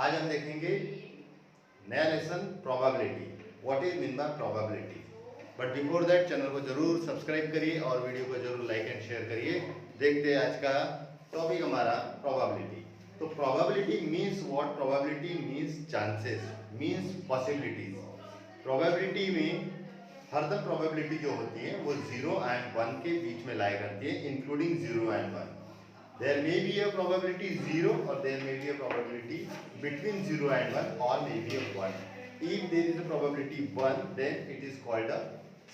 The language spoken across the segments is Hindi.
आज हम देखेंगे नया lesson probability. What is mean bye probability. But before that channel को जरूर सब्सक्राइब करिए और वीडियो को जरूर लाइक एंड शेयर करिए। देखते हैं आज का टॉपिक हमारा प्रोबेबिलिटी। तो probability means what? Probability means chances, means possibilities. Probability में हरदम प्रोबेबिलिटी जो होती है वो 0 एंड 1 के बीच में लाया करती है, including 0 and 1। There may be a probability 0 or there may be a probability between 0 and 1 or maybe a 1. If there is a probability 1 then it is called a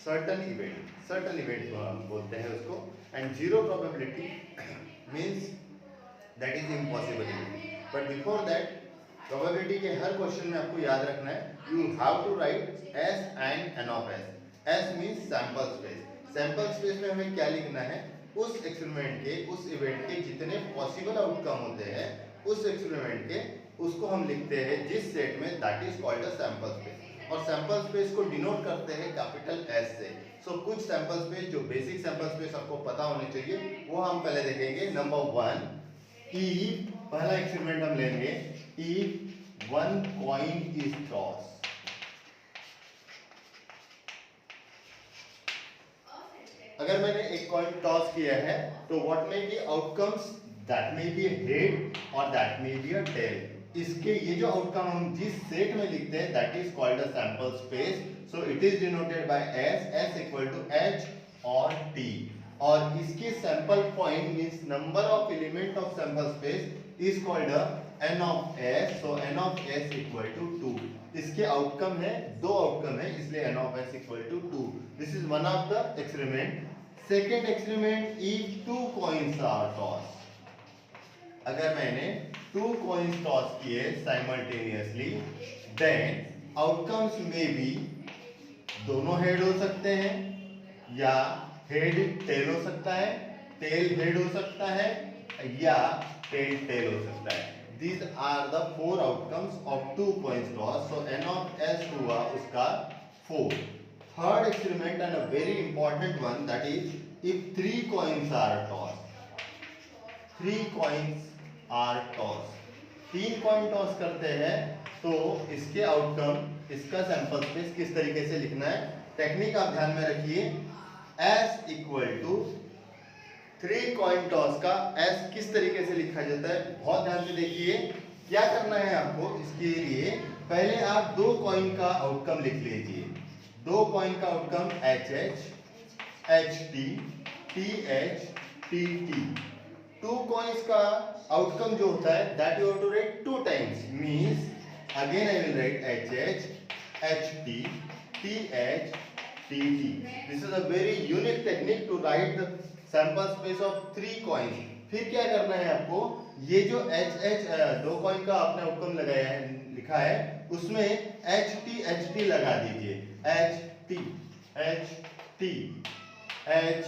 certain event. Certain event को हम बोलते हैं उसको। And 0 probability means that is impossible event. But before that probability के हर क्वेश्चन में आपको याद रखना है you have to write S and N of S. S means sample space. Sample space में हमें क्या लिखना है? उस एक्सपेरिमेंट के, उस इवेंट के जितने पॉसिबल आउटकम होते हैं उस एक्सपेरिमेंट के, उसको हम लिखते हैं जिस सेट में, that is called a sample space. और सैंपल स्पेस को डिनोट करते हैं कैपिटल एस से। सो कुछ सैंपल स्पेस जो बेसिक सैंपल स्पेस आपको पता होने चाहिए वो हम पहले देखेंगे। नंबर 1, ई पहला एक्सपेरिमेंट हम लेंगे। E 1 coin is toss. अगर मैंने एक कॉइन टॉस किया है तो what may be outcomes? That may be head और that may be a tail. इसके ये जो आउटकम हम जिस सेट में लिखते हैं that is called a sample space. So it is denoted by S, S equal to H और टी। और इसके sample point means number of element of sample space is called a n of s. so n of s equal to 2. इसके आउटकम है, दो आउटकम है, इसलिए n of s equal to 2. This is one of the experiment. Second experiment, if 2 coins are tossed। अगर मैंने 2 coins टॉस किए साइमल्टेनियसली देन आउटकम्स में भी दोनों हेड हो सकते हैं या हेड टेल हो सकता है, टेल हेड हो सकता है या टेल टेल हो सकता है। These are the 4 outcomes of 2 coins toss. So n of s हुआ उसका 4. Third experiment and a very important one, that is if 3 coins are tossed. 3 coins are tossed. 3 coin toss करते हैं तो इसके आउटकम, इसका सैंपल स्पेस किस तरीके से लिखना है? टेक्निक आप ध्यान में रखिए। s equal to 3 coin toss का s किस तरीके से लिखा जाता है, बहुत ध्यान से देखिए। क्या करना है आपको? इसके लिए पहले आप 2 कॉइन का आउटकम लिख लीजिए। 2 कॉइन का outcome H H, H T, T H, T T. 2 coins का आउटकम जो होता है that you have to write 2 times, means again I will write H H, H T, T H, T T. This is a very unique technique to write the sample space of 3 coins. फिर क्या करना है आपको? ये जो एच एच 2 कॉइन का आपने आउटकम लगाया है, लिखा है, उसमें एच टी लगा दीजिए। H T, H T, H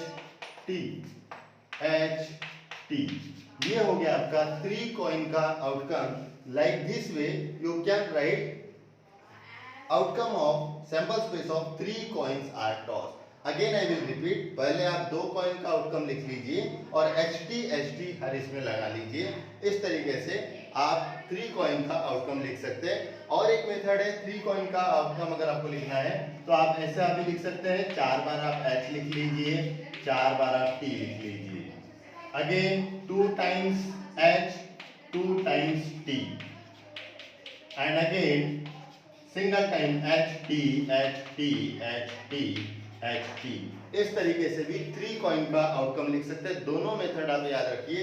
T, H T. ये हो गया आपका 3 कॉइन का outcome. Like this way you can write outcome of sample space of 3 coins are toss. Again I will repeat, पहले आप 2 कॉइन का आउटकम लिख लीजिए और एच टी हर इसमें लगा लीजिए। इस तरीके से आप 3 कॉइन का आउटकम लिख सकते हैं। और एक मेथड है 3 कॉइन का आउटकम अगर आपको लिखना है तो आप ऐसे आप भी लिख सकते हैं। 4 बार आप एच लिख लीजिए, 4 बार आप टी लिख लीजिए। Again 2 times H, 2 times T, and again single time H T, H T, H T, H T. इस तरीके से भी 3 कॉइन का आउटकम लिख सकते हैं। दोनों मेथड आप याद रखिए।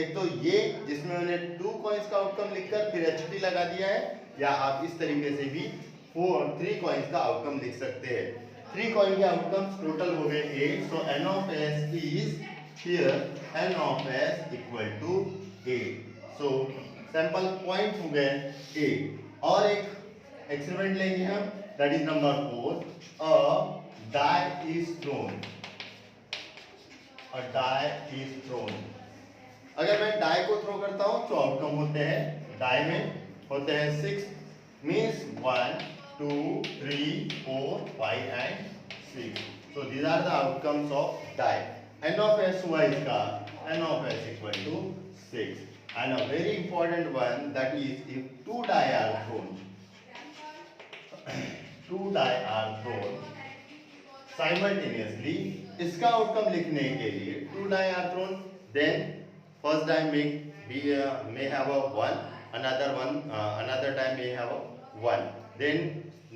एक तो ये जिसमें मैंने 2 कॉइन्स का आउटकम लिखकर फिर एच टी लगा दिया है, या आप इस तरीके से भी 3 कॉइन्स का आउटकम लिख सकते हैं। 3 कॉइन के आउटकम्स टोटल हो गए 8। So n of s is here n of s equal to 8। So sample point हो गए 8। और एक एक्सपेरिमेंट लेंगे हम, that is number 4। A die is thrown, a die is thrown। अगर मैं die को थ्रो करता हूं तो आउटकम होते हैं, die में होते हैं 6, means 1 2 3 4 5 and 6। so these are the outcomes of die। n of s हुआ इसका n of s equal to 6। and a very important one, that is if two die are thrown, two die are thrown simultaneously, इसका आउटकम लिखने के लिए two die are thrown, then first die may have a 1, another die may have a 1, then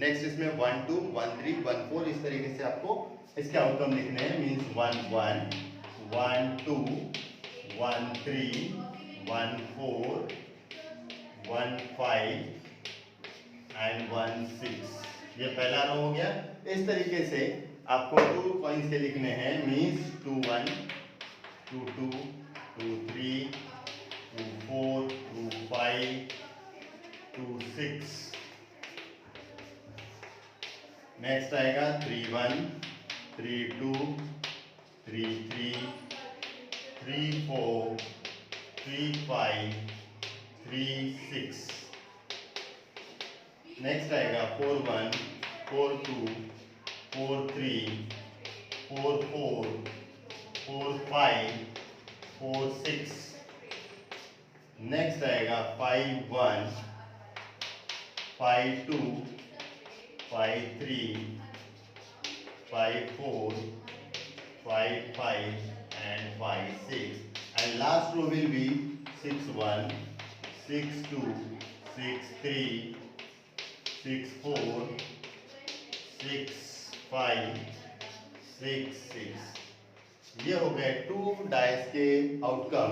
next इसमें 1 2 1 3 1 4 इस तरीके से आपको इसके आउटकम लिखने हैं. Means 1 1 1 2 1 3 1 4 1 5 and 1 6. ये पहला रो हो गया. इस तरीके से आपको 2 कॉइन्स के लिखने हैं. मीन्स 2 1 2 2 2 3 2 4 2 5 2 6. नेक्स्ट आएगा 3 1 3 2 3 3 3 4 3 5 3 6. नेक्स्ट आएगा 4 1 4 2 4 3 4 4 4 5 4 6. नेक्स्ट आएगा 5 1 5 2 5 3 5 4 5 5 and 5 6. And last row will be 6 1 6 2 6 3 6 4 6 5 6 6. ये हो गए 2 डाइस के आउटकम.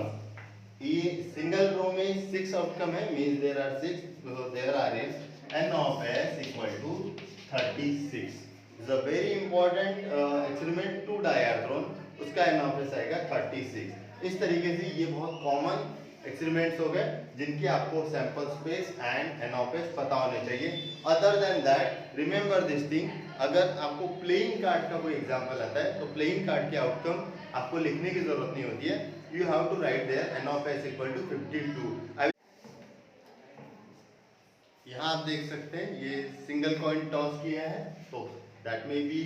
ये सिंगल रो में 6 आउटकम है. Means there are 6, so there are n of s equal to 36. is a very important experiment. 2 die are thrown, उसका n of s आएगा 36. इस तरीके से ये बहुत कॉमन एक्सपेरिमेंट्स हो गए जिनकी आपको sample space and n of s पता होने चाहिए. Other than that remember this thing. अगर आपको प्लेइंग कार्ड का कोई एग्जांपल आता है तो प्लेइंग कार्ड के आउटकम आपको लिखने की जरूरत नहीं होती है. You have to write there n of s equal to 52. यहाँ आप देख सकते हैं ये सिंगल कॉइन टॉस किया है, तो दैट मे बी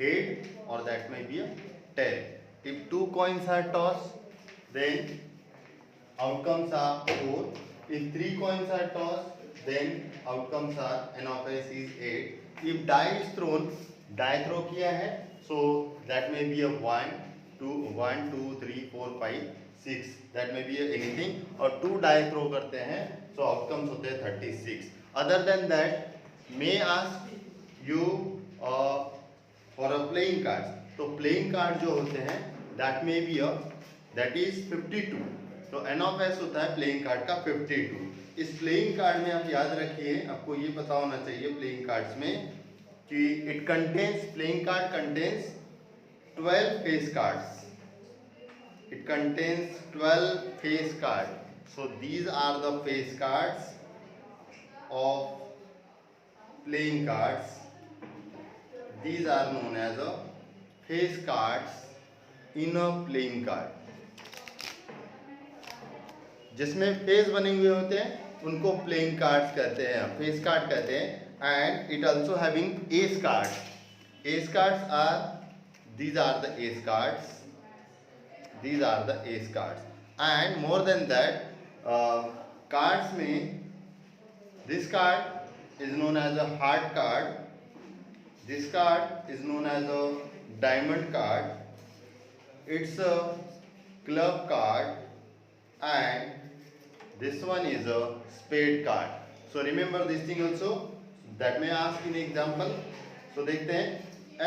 हेड और that may be a tail. If 2 coins are tossed, then outcomes are 4. If 3 coins are tossed, then outcomes are n of s is 8. If die is thrown, die throw किया है, so that may be a 1 2 1 2 3 4 5 6. that may be anything. और 2 die throw करते हैं, so outcomes होते हैं 36. Other than that, may ask you for a playing cards. तो playing card जो होते हैं that may be that is 52. तो n of s होता है प्लेइंग कार्ड का 52. इस प्लेइंग कार्ड में आप याद रखिए, आपको ये पता होना चाहिए प्लेइंग कार्ड्स में कि it contains, playing card contains 12 face cards. It contains 12 face card. So these are the face cards of playing cards. These are known as a face cards in a playing card. जिसमें फेस बने हुए होते हैं उनको प्लेइंग कार्ड्स कहते हैं, फेस कार्ड कहते हैं. And it also having ace cards. Ace cards are, these are the ace cards. These are the ace cards. And more than that, cards में this card is known as a heart card. This card is known as a diamond card. It's a club card. And this one is a spade card. So remember this thing also. That may ask in example. So देखते हैं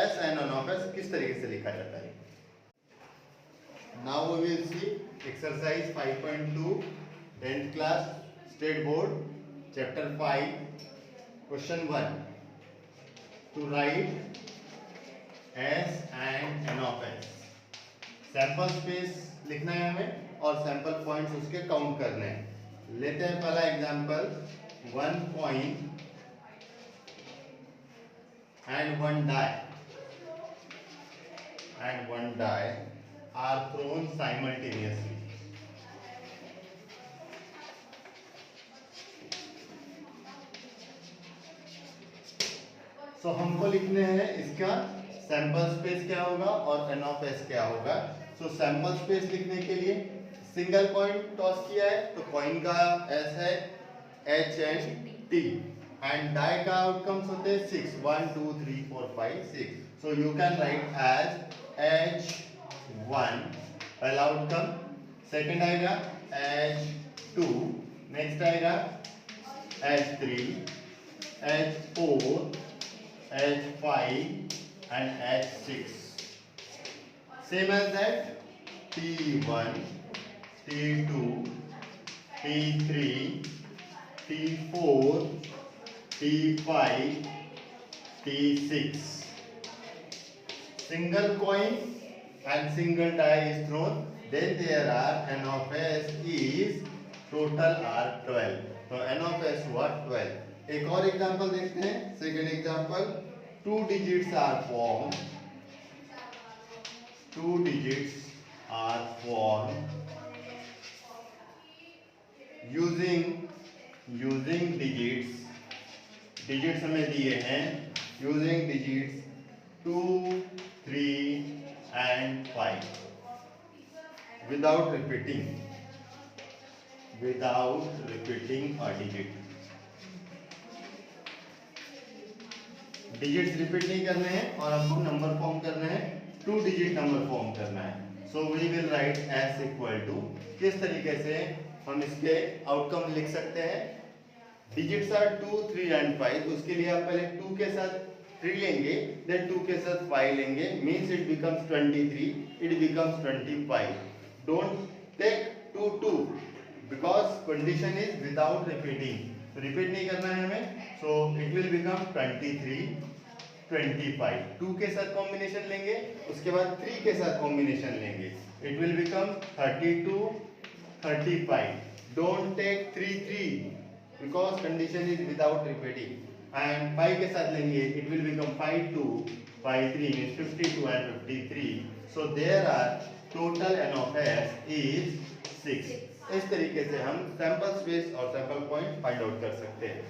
s and n of s किस तरीके से लिखा जाता है. Now we will see exercise 5.2 10th class state board. Chapter 5, question 1. To write s and n of s. Sample space लिखना है हमें और सैंपल पॉइंट्स उसके काउंट करने हैं. लेते हैं पहला example. 1 coin and 1 die are thrown simultaneously. सो हमको लिखने हैं इसका सैंपल स्पेस क्या होगा और n of s क्या होगा. सो सैंपल स्पेस लिखने के लिए सिंगल कॉइन टॉस किया है तो कॉइन का एस है H and T, and die का आउटकम्स होते हैं 6, 1 2 3 4 5 6, so you can write as H1 पहला आउटकम, सेकंड आएगा H2, नेक्स्ट आएगा H3, H4, H5 and H6. Same as that, T1, T2, T3, T4, T5, T6. Single coin and single die is thrown. Then there are n of s is total are 12. So n of s हुआ 12. एक और एग्जांपल देखते हैं. Second example, 2 digits are formed. 2 digits are formed using digits हमें दिए हैं using digits 2, 3 and 5 without repeating a digit. Digits repeat नहीं करने हैं और हमको नंबर फॉर्म करना है, 2 डिजिट नंबर फॉर्म करना है. So we will write S equal to, किस तरीके से हम इसके आउटकम लिख सकते हैं. Digits are 2, 3 and 5. उसके लिए आप पहले 2 के साथ 3 लेंगे, देन 2 के साथ 5 लेंगे, means it becomes 23, it becomes 25. Don't take 2 2 because condition is without repeating, repeat नहीं करना है हमें. So it will become 23, 25. 2 के साथ कॉम्बिनेशन लेंगे, उसके बाद 3 के साथ कॉम्बिनेशन लेंगे, it will become 32, 35. Don't take 3 3 because condition is without repeating. And 5 के साथ लेंगे, it will become 5 2, 5 3 means 52 and 53. So there are total N of S is 6. इस तरीके से हम सैंपल स्पेस और सैंपल पॉइंट फाइंड आउट कर सकते हैं.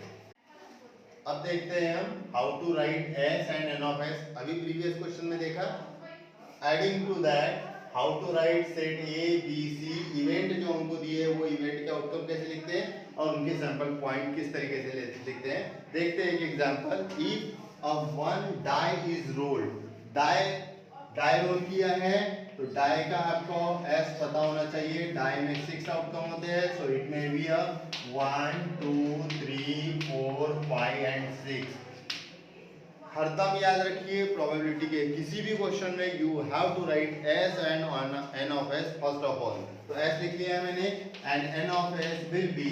अब देखते हैं हम how to write S and N of S. अभी प्रीवियस क्वेश्चन में देखा. Adding to that, how to write set A B C. Event जो हमको दिए वो इवेंट के आउटकम कैसे लिखते हैं और उनके सैंपल पॉइंट किस तरीके से लिखते हैं. देखते हैं एक example. If a one die is rolled, die roll किया है तो डाई का आपको एस पता होना चाहिए. डाई में 6 आउटकम होते हैं, so it may be a 1 2 3 4 5 and 6. हरदम याद रखिए प्रोबेबिलिटी के किसी भी क्वेश्चन में you have to write S and N of S first of all. तो एस लिख लिया मैंने and N of S will be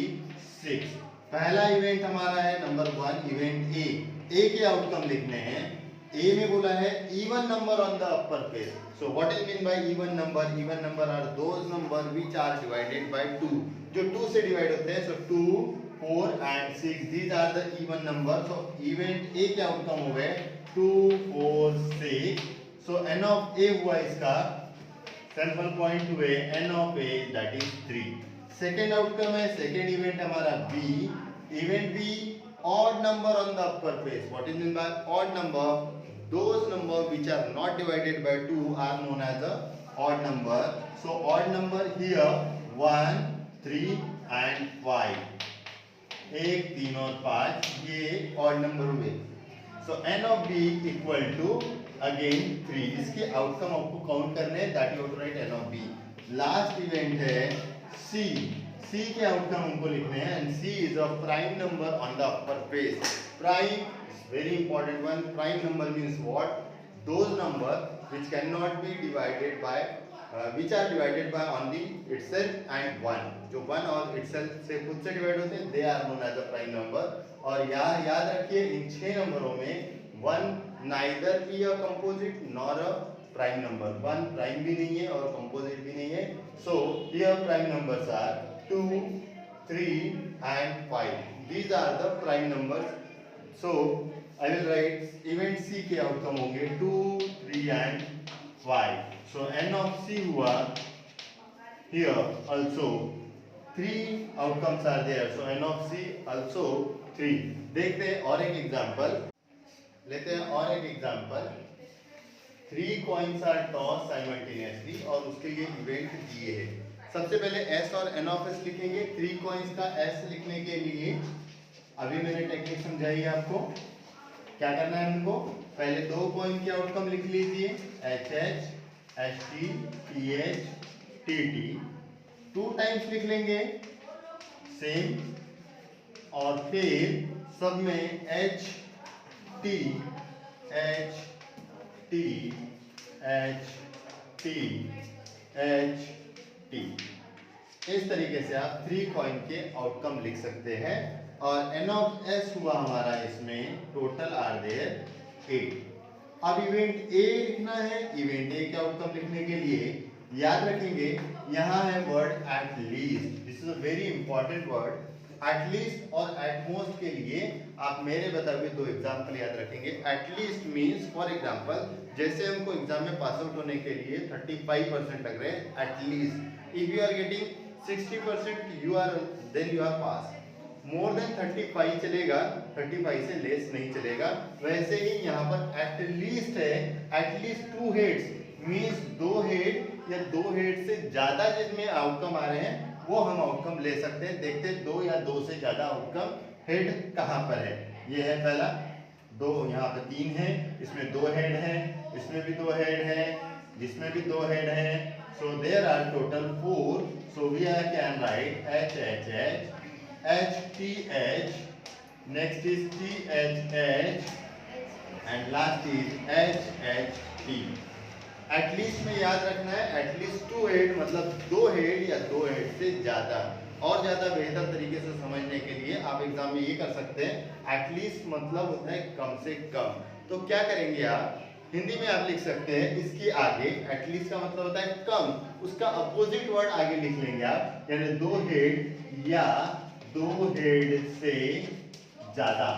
6. पहला इवेंट हमारा है नंबर 1 इवेंट ए. ए के आउटकम लिखने हैं. ए में बोला है even number on the upper page. So what is mean by even number? Even number are those number which are divided by 2, जो 2 से डिवाइड होते हैं. सो 2 4 and 6, these are the even numbers. So event A के आउटकम हो गए 2 4 6. So n of A हुआ इसका, सैंपल पॉइंट हुए n of A that is 3. Second outcome है, सेकेंड इवेंट हमारा B. Event B odd number on the upper face. What is mean by odd number? Those number which are not divided by 2 are known as the odd number. So odd number here 1 3 and 5. 1 3 और 5 ये odd number हुए. So n of B equal to again 3. इसके आउटकम आपको काउंट करने हैं, that you have to write n of B. Last event है C. C के आउटकम हमको लिखने हैं and C is a prime number on the upper face. Prime is very important one. Prime number means what? Those number which cannot be divided by which are divided by only itself and 1. जो 1 और itself से खुद से डिवाइड होते हैं they are known as a prime number. और याद रखिए इन 6 नंबरों में 1 neither be a composite nor a prime number. 1 prime भी नहीं है और composite भी नहीं है. So here prime numbers are 2 3 and 5. These are the prime numbers. So I will write event C के आउटकम होंगे 2 3 and 5. So n of C हुआ here also 3 outcomes are there. So n of C also 3. देखते हैं और एक एग्जांपल लेते हैं. और एक example 3 coins are tossed simultaneously और उसके लिए इवेंट दिए हैं. सबसे पहले S और N ऑफ S लिखेंगे। 3 कॉइन्स का S लिखने के लिए अभी मैंने टेक्निक समझाई है आपको। क्या करना है हमको, पहले 2 कॉइन के आउटकम लिख लीजिए, HH HT TH TT। 2 times लिख लेंगे सेम, और फिर सब में H T H T H T H T। इस तरीके से आप 3 कॉइन के आउटकम लिख सकते हैं। और N ऑफ S हुआ हमारा, इसमें टोटल आर देयर 8। अब इवेंट A लिखना है। इवेंट A के आउटकम लिखने के लिए याद रखेंगे, यहाँ है word at least. This is a very important word. At least और एट मोस्ट के लिए आप मेरे बताए हुए 2 एग्जाम्पल याद रखेंगे। At least means, for example, जैसे हमको एग्जाम में पास आउट होने के लिए 35% लग रहे हैं, at least. If you are getting 60% you are, then you are pass. More than 35 चलेगा, 35 से लेस नहीं चलेगा। वैसे ही यहाँ पर एट लीस्ट है। At least 2 heads means 2 head या 2 हेड से ज्यादा जिसमें आउटकम आ रहे हैं वो हम आउटकम ले सकते हैं। देखते हैं 2 या 2 से ज्यादा आउटकम हेड कहाँ पर है। ये है पहला 2, यहाँ पे 3 है, इसमें 2 हेड है, इसमें भी 2 हेड है, जिसमें भी 2 हेड है। So there are total 4। So we can write H H H H T H, next is T H H and last is H H T। At least में याद रखना है, एटलीस्ट 2 हेड मतलब 2 हेड या 2 हेड से ज्यादा। और ज्यादा बेहतर तरीके से समझने के लिए आप एग्जाम में ये कर सकते हैं, एटलीस्ट मतलब होता है कम से कम। तो क्या करेंगे आप, हिंदी में आप लिख सकते हैं इसके आगे, एटलीस्ट का मतलब होता है कम, उसका अपोजिट वर्ड आगे लिख लेंगे आप, यानी 2 हेड या 2 हेड से ज्यादा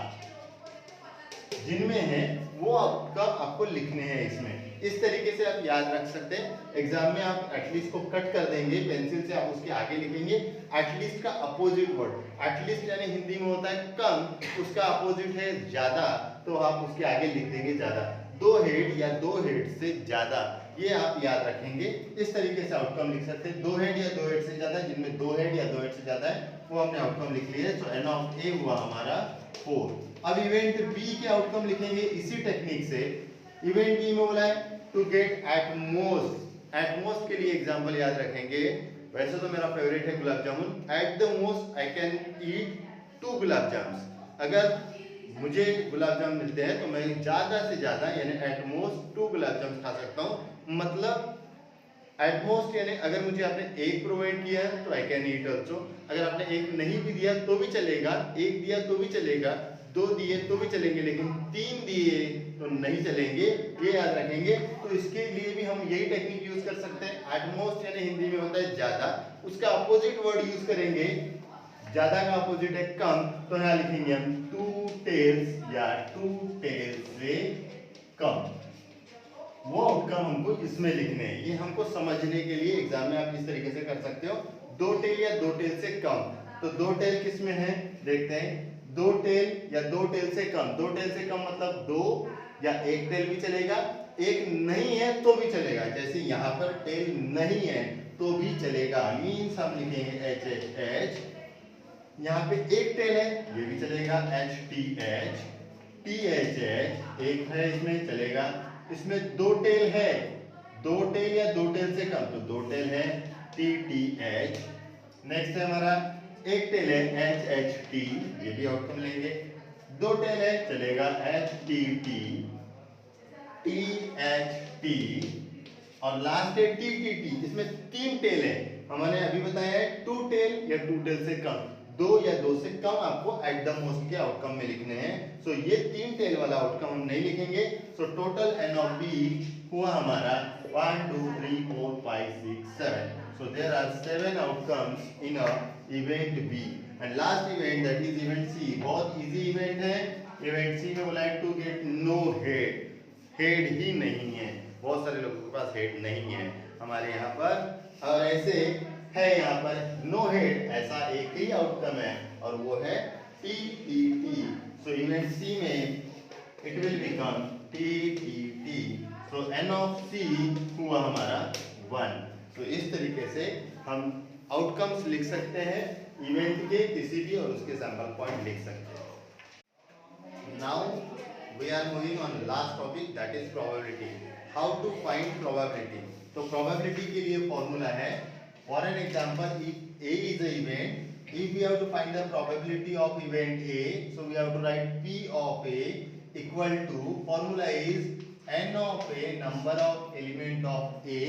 जिनमें है वो आपको लिखने हैं इसमें। इस तरीके से आप याद रख सकते हैं। एग्जाम में आप एटलीस्ट को कट कर देंगे पेंसिल से, आप उसके आगे लिखेंगे एटलीस्ट का अपोजिट वर्ड। एटलीस्ट यानी हिंदी में होता है कम, उसका अपोजिट है ज्यादा, तो आप उसके आगे लिख देंगे ज्यादा। 2 हेड या 2 हेड से ज्यादा, ये आप याद रखेंगे। इस तरीके से आउटकम लिख सकते हैं। 2 हेड या 2 हेड से ज्यादा, जिनमें 2 हेड या 2 हेड से ज्यादा है वो हमने आउटकम लिख लिए। तो N ऑफ A हुआ हमारा 4। अब इवेंट B के आउटकम लिखेंगे इसी टेक्निक से। इवेंट B में बोला है to get at most. At most के लिए एग्जांपल याद रखेंगे। वैसे तो मेरा फेवरेट है gulab jamun. At the most I can eat 2 gulab jamun. अगर मुझे गुलाब जामुन मिलते हैं तो मैं ज्यादा से ज्यादा यानी एट मोस्ट 2 गुलाब जामुन खा सकता हूँ। मतलब एट मोस्ट यानी अगर मुझे आपने 1 प्रोवाइड किया है तो आई कैन ईट ऑल्सो। अगर आपने 1 नहीं भी दिया तो भी चलेगा, 1 दिया तो भी चलेगा, 2 दिए तो भी चलेंगे, लेकिन 3 दिए तो नहीं चलेंगे, ये याद रखेंगे। तो इसके लिए भी हम यही टेक्निक यूज कर सकते हैं। एट मोस्ट यानी हिंदी में होता है ज्यादा, उसका अपोजिट वर्ड यूज करेंगे। ज्यादा का अपोजिट है कम, तो यहाँ लिखेंगे हम 2 टेल्स या 2 टेल्स से कम। वो आउटकम हमको इसमें लिखने हैं। ये हमको समझने के लिए एग्जाम में आप इस तरीके से कर सकते हो। 2 टेल या 2 टेल से कम, तो 2 टेल किस में है देखते हैं। 2 टेल या 2 टेल से कम, 2 टेल से कम मतलब 2 या 1 टेल भी चलेगा, 1 नहीं है तो भी चलेगा। जैसे यहाँ पर टेल नहीं है तो भी चलेगा, मीन्स हम लिखेंगे H H H। यहाँ पे 1 टेल है ये भी चलेगा, H T H T H H 1 है इसमें चलेगा। इसमें 2 टेल है, 2 टेल या 2 टेल से कम तो 2 टेल है, T T H। नेक्स्ट है हमारा 1 टेल है H H T, ये भी आउटकम लेंगे। 2 टेल है चलेगा H T T T H T, और लास्ट है T T T। इसमें 3 टेल है, हमने अभी बताया है 2 टेल या 2 टेल से कम, 2 या 2 से कम आपको एट द मोस्ट के आउटकम में लिखने हैं। सो ये 3 टेल वाला आउटकम हम नहीं लिखेंगे। So total N of B हुआ हमारा 1 2 3 4 5 6 7। So there are 7 outcomes in a event B, and last event that is event C बहुत easy event है। event C में बोला है to get no head, head ही नहीं है। बहुत सारे लोगों के पास head नहीं है हमारे यहाँ पर, और ऐसे है यहाँ पर no head, ऐसा एक ही आउटकम है और वो है T T T। So event C में it will become T T T। So N of C हुआ हमारा 1। तो इस तरीके से हम आउटकम्स लिख सकते हैं इवेंट के किसी भी, और उसके सैंपल पॉइंट लिख सकते हैं। Now we are moving on last topic, that is probability. How to find probability. तो प्रोबेबिलिटी के लिए फॉर्मूला है, for an example if A is a event, if we have to find the probability of event A, so we have to write P of A equal to, formula is n of A, number of element of A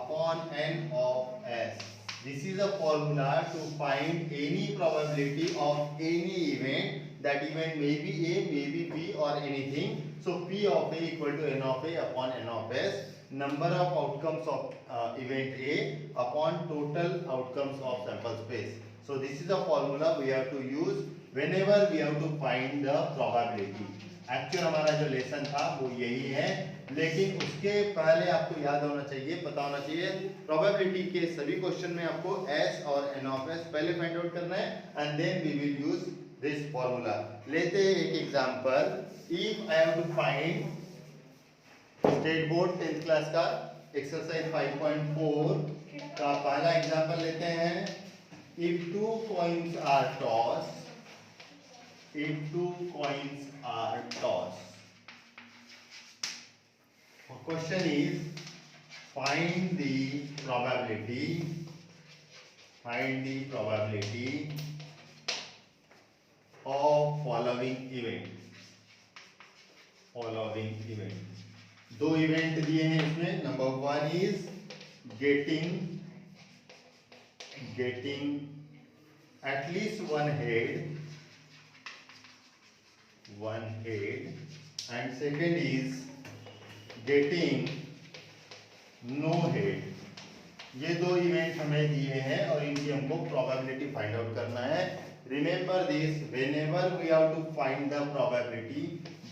upon n of S. This is a formula to find any probability of any event. That event may be A, may be B or anything. So P of A equal to n of A upon n of S. Number of outcomes of event A upon total outcomes of sample space. So this is the formula we have to use whenever we have to find the probability. Actual हमारा जो लेसन था वो यही है, लेकिन उसके पहले आपको याद होना चाहिए, पता होना चाहिए, प्रोबेबिलिटी के सभी क्वेश्चन में आपको S और N of S पहले फाइंड आउट करना है, and then we will use this formula. लेते हैं एक example, if I have to find state board 10th class का एक्सरसाइज 5.4 का पहला एग्जांपल लेते हैं। If two coins are toss, if two coins are tossed, the question is find the probability of following event। दो इवेंट दिए हैं इसमें। Number 1 is getting at least one head, and second is getting no head। ये दो इवेंट हमें दिए हैं और इनकी हमको प्रोबेबिलिटी फाइंड आउट करना है। Remember this, whenever we have to find the probability,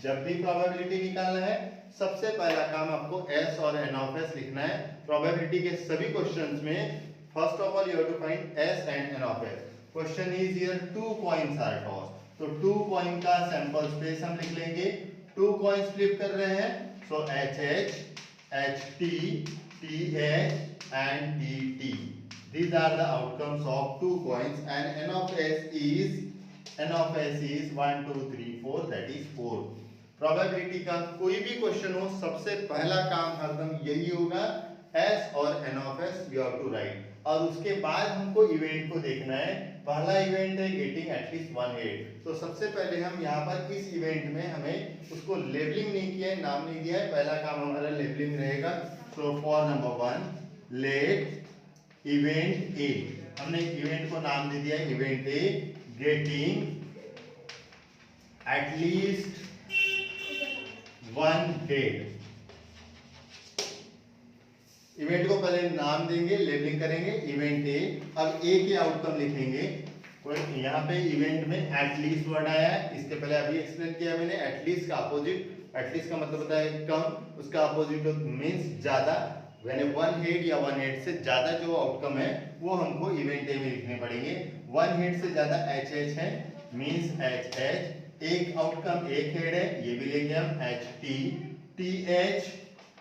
जब भी प्रोबेबिलिटी निकालना है सबसे पहला काम आपको S और N of S लिखना है। प्रोबेबिलिटी के सभी क्वेश्चंस में first of all you have to find S and N of S। Question is here two coins are tossed, तो टू कॉइन का सैंपल स्पेस हम लिख लेंगे। टू कॉइन्स फ्लिप कर रहे हैं, so HH, HT, TH and TT, these are the outcomes of two coins, and N of S is 1 2 3 4, that is 4। Probability का कोई भी क्वेश्चन हो सबसे पहला काम हरदम यही होगा, S और N of S you have to write, और उसके बाद हमको इवेंट को देखना है। पहला इवेंट है गेटिंग एटलीस्ट वन हेड, तो सबसे पहले हम यहाँ पर इस इवेंट में हमें उसको लेबलिंग नहीं किया है, नाम नहीं दिया है, पहला काम हमारा लेबलिंग रहेगा। So for number 1 let event A, हमने इवेंट को नाम दे दिया है event A getting at least one head. Event को पहले नाम देंगे, लेबलिंग करेंगे इवेंट ए। अब ए के आउटकम लिखेंगे। कोई यहाँ पे इवेंट में एटलीस्ट वर्ड आया है, इसके पहले अभी एक्सप्लेन किया मैंने। एटलीस्ट का अपोजिट, एटलीस्ट का मतलब होता है कम, उसका अपोजिट मींस ज्यादा। यानी वन हेड या वन हेड से ज्यादा जो आउटकम है वो हमको इवेंट ए में लिखने पड़ेंगे। वन हेड से ज्यादा HH है, मींस HH। एक आउटकम एक हेड है, ये भी लेंगे हम HT। TH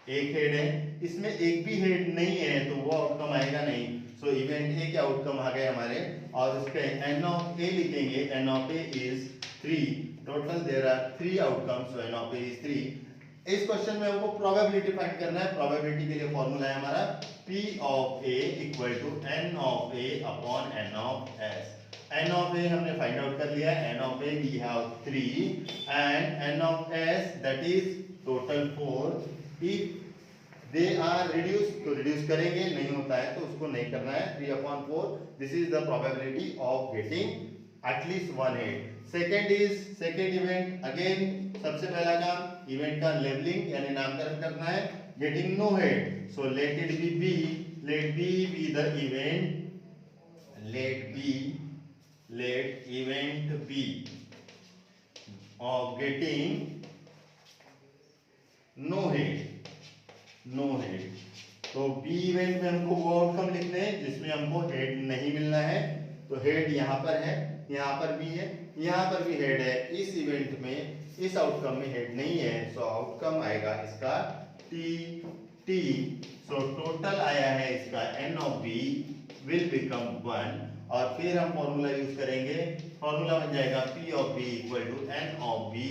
एक हेड है, इसमें एक भी हेड नहीं है तो वो आउटकम आएगा नहीं। सो इवेंट ए के आउटकम आ गए हमारे, और उसके N of A लिखेंगे। N of A is 3, total there are 3 outcomes, so N of A is 3। इस क्वेश्चन में हमको प्रोबेबिलिटी फाइंड करना है। प्रोबेबिलिटी के लिए फॉर्मूला है हमारा P of A equal to N of A upon N of S। N of A हमने फाइंड आउट कर लिया। N of A we have 3 and N of S that is total 4। if they are reduced तो reduce करेंगे, नहीं होता है तो उसको नहीं करना है। 3/4, this is the probability of getting at least one head। second is second event, again सबसे पहला काम इवेंट का लेबलिंग यानी नामकरण करना है। getting no head, so let it be B, let B be the event, let event B of getting no head। तो बी इवेंट में हमको वो आउटकम लिखने हैं जिसमें हमको हेड नहीं मिलना है। तो हेड यहाँ पर है, यहाँ पर भी है, यहाँ पर भी हेड है। इस इवेंट में इस आउटकम में हेड नहीं है, सो आउटकम आएगा इसका टी। सो टोटल आया है इसका n of b will become 1 और फिर हम फॉर्मूला यूज करेंगे, फॉर्मूला बन जाएगा p of b equal to n of b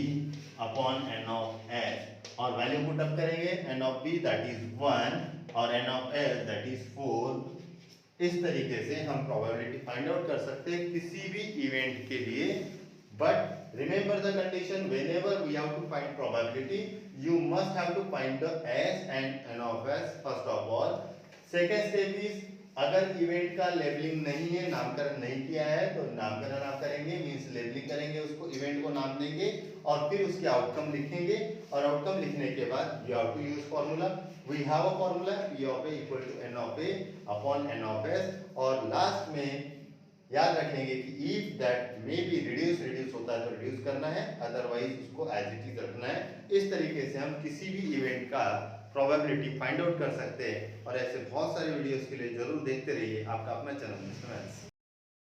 upon n of s और वैल्यू पुट अप करेंगे n of b that is 1 और n of s that is 4। इस तरीके से हम प्रोबेबिलिटी फाइंड आउट कर सकते हैं किसी भी इवेंट के लिए। But remember the condition, whenever we have to find probability you must have to find the s and n of s first of all. Second step is अगर इवेंट का लेबलिंग नहीं है, नामकरण नहीं किया है, तो नामकरण आप करेंगे, मींस लेबलिंग करेंगे, उसको इवेंट को नाम देंगे और फिर उसके आउटकम लिखेंगे और आउटकम लिखने के बाद you have to use formula. We have a formula p of a equal to n of a upon n of s और लास्ट में याद रखेंगे कि if that may be reduce होता है तो रिड्यूस करना है, अदरवाइज उसको एज इट इज रखना है। इस तरीके से हम किसी भी इवेंट का प्रोबेबिलिटी फाइंड आउट कर सकते हैं और ऐसे बहुत सारे वीडियोस के लिए जरूर देखते रहिए आपका अपना चैनल मिस्टर मैथ्स।